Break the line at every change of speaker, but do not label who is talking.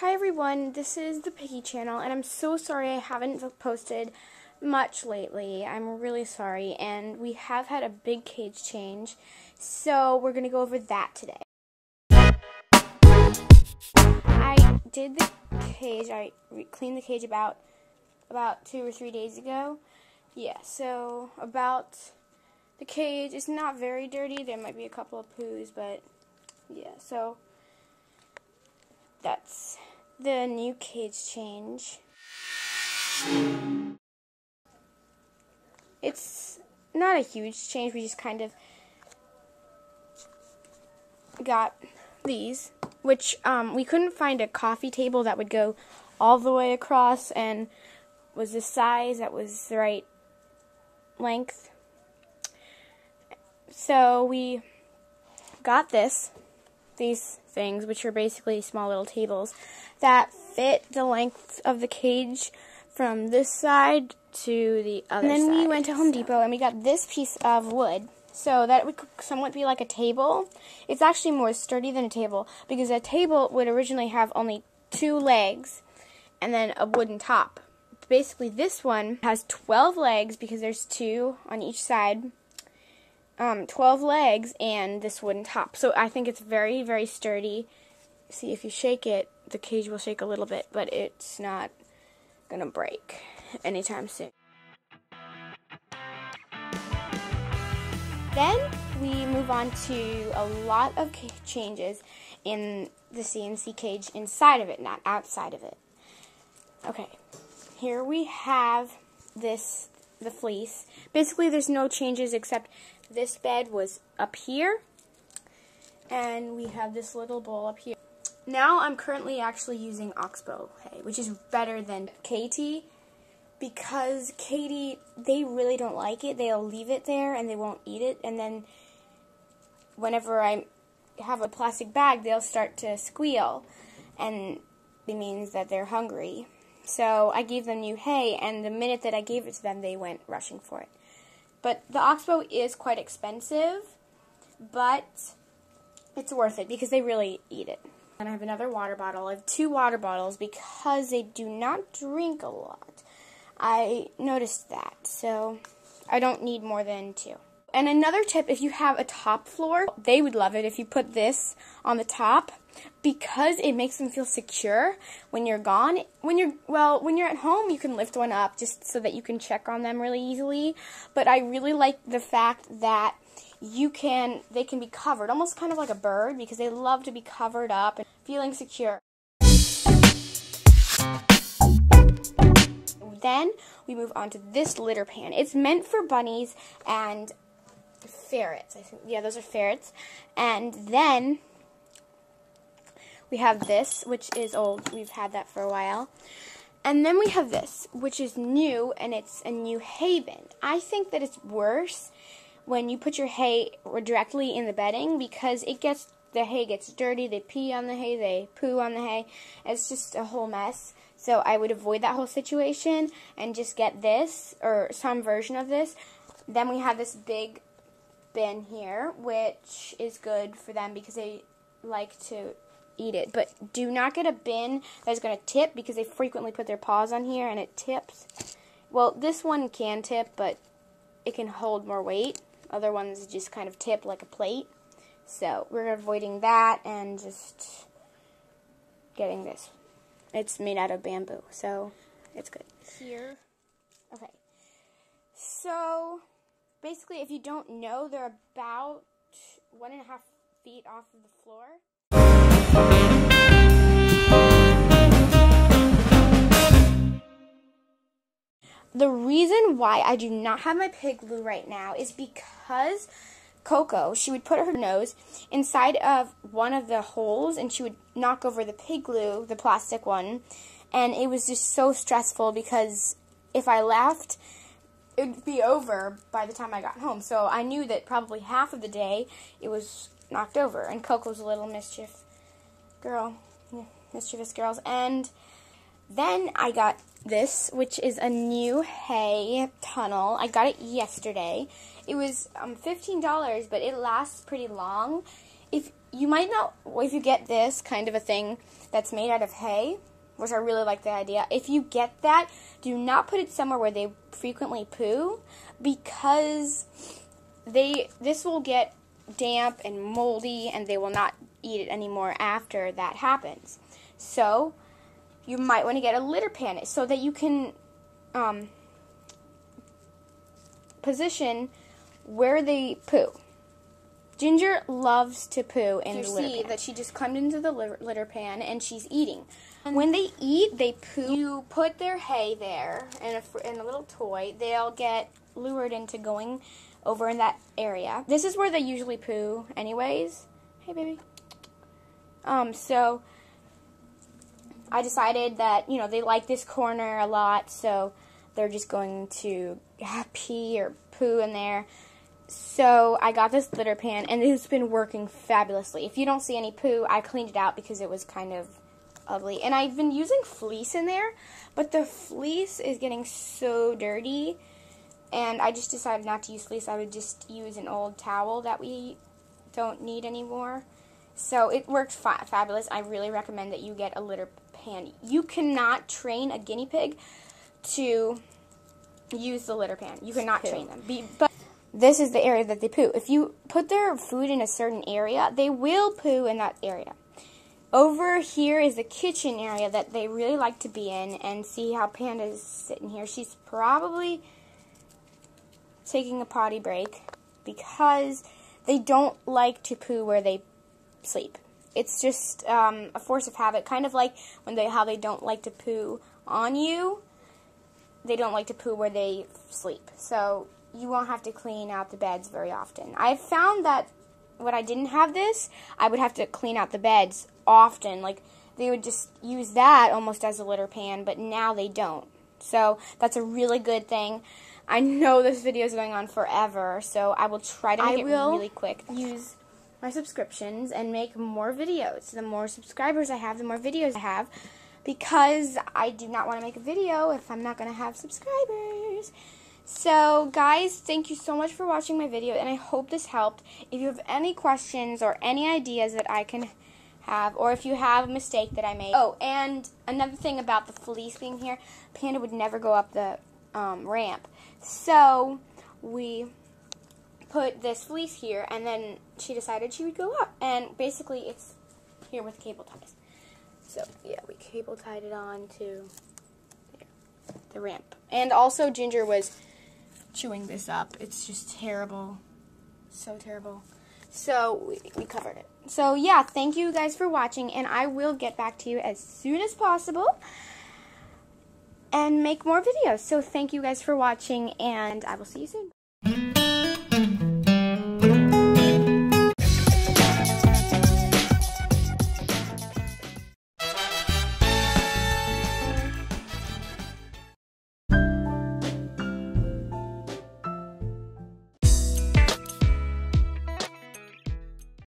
Hi everyone, this is the Piggy channel, and I'm so sorry I haven't posted much lately. I'm really sorry, and we have had a big cage change, so we're going to go over that today. I did the cage, I cleaned the cage about 2 or 3 days ago. Yeah, so about the cage, it's not very dirty, there might be a couple of poos, but yeah, so that's the new cage change. It's not a huge change, we just kind of got these, which we couldn't find a coffee table that would go all the way across and was the size that was the right length. So we got these things, which are basically small little tables that fit the length of the cage from this side to the other side. And then we went to Home Depot and we got this piece of wood so that it would somewhat be like a table. It's actually more sturdy than a table because a table would originally have only 2 legs and then a wooden top. Basically this one has 12 legs because there's 2 on each side. 12 legs and this wooden top. So I think it's very, very sturdy. See, if you shake it, the cage will shake a little bit, but it's not gonna break anytime soon. Then we move on to a lot of changes in the CNC cage inside of it, not outside of it. Okay, here we have the fleece. Basically, there's no changes except this bed was up here, and we have this little bowl up here. Now I'm currently actually using oxbow hay, which is better than KT, because KT, they really don't like it. They'll leave it there and they won't eat it, and then whenever I have a plastic bag, they'll start to squeal, and it means that they're hungry. So I gave them new hay, and the minute that I gave it to them, they went rushing for it. But the oxbow is quite expensive, but it's worth it because they really eat it. And I have another water bottle. I have 2 water bottles because they do not drink a lot. I noticed that, so I don't need more than 2. And another tip, if you have a top floor, they would love it if you put this on the top because it makes them feel secure when you're gone. When you're at home, you can lift one up just so that you can check on them really easily. But I really like the fact that they can be covered, almost kind of like a bird, because they love to be covered up and feeling secure. Then we move on to this litter pan. It's meant for bunnies and ferrets. I think, yeah, those are ferrets. And then we have this, which is old. We've had that for a while. And then we have this, which is new, and it's a new hay bin. I think that it's worse when you put your hay directly in the bedding because the hay gets dirty. They pee on the hay, they poo on the hay. It's just a whole mess. So I would avoid that whole situation and just get this or some version of this. Then we have this big bin here, which is good for them because they like to eat it. But do not get a bin that's going to tip because they frequently put their paws on here and it tips. Well, this one can tip, but it can hold more weight. Other ones just kind of tip like a plate. So we're avoiding that and just getting this. It's made out of bamboo, so it's good. Here. Okay. So basically, if you don't know, they're about 1.5 feet off of the floor. The reason why I do not have my pig glue right now is because Coco, she would put her nose inside of one of the holes and she would knock over the pig glue, the plastic one, and it was just so stressful because if I left, it would be over by the time I got home. So I knew that probably half of the day it was knocked over, and Coco's a little mischievous girls. And then I got this, which is a new hay tunnel. I got it yesterday. It was $15, but it lasts pretty long. you might not, if you get this kind of a thing that's made out of hay, which I really like the idea. If you get that, do not put it somewhere where they frequently poo, because this will get damp and moldy, and they will not eat it anymore after that happens. So you might want to get a litter pan so that you can position where they poo. Ginger loves to poo in the litter pan. You see that she just climbed into the litter pan and she's eating. And when they eat, they poo. You put their hay there in a little toy. They'll get lured into going over in that area. This is where they usually poo anyways. Hey, baby. So I decided that, you know, they like this corner a lot, so they're just going to pee or poo in there. So I got this litter pan, and it's been working fabulously. If you don't see any poo, I cleaned it out because it was kind of ugly. And I've been using fleece in there, but the fleece is getting so dirty, and I just decided not to use fleece. I would just use an old towel that we don't need anymore. So it worked fabulous. I really recommend that you get a litter pan. You cannot train a guinea pig to use the litter pan. You cannot train them. But this is the area that they poo. If you put their food in a certain area, they will poo in that area. Over here is the kitchen area that they really like to be in, and see how Panda's sitting here. She's probably taking a potty break because they don't like to poo where they sleep. It's just a force of habit, kind of like how they don't like to poo on you. They don't like to poo where they sleep. So you won't have to clean out the beds very often. I found that when I didn't have this, I would have to clean out the beds often. Like, they would just use that almost as a litter pan, but now they don't. So that's a really good thing. I know this video is going on forever, so I will try to make it really quick. Use my subscriptions and make more videos. The more subscribers I have, the more videos I have, because I do not want to make a video if I'm not going to have subscribers. So, guys, thank you so much for watching my video, and I hope this helped. If you have any questions or any ideas that I can have, or if you have a mistake that I made. Oh, and another thing about the fleece being here, Panda would never go up the ramp. So, we put this fleece here, and then she decided she would go up. And basically, it's here with cable ties. So, yeah, we cable tied it on to the ramp. And also, Ginger was chewing this up. It's just terrible. So terrible. So, we covered it. So, yeah, thank you guys for watching, and I will get back to you as soon as possible and make more videos. So, thank you guys for watching, and I will see you soon.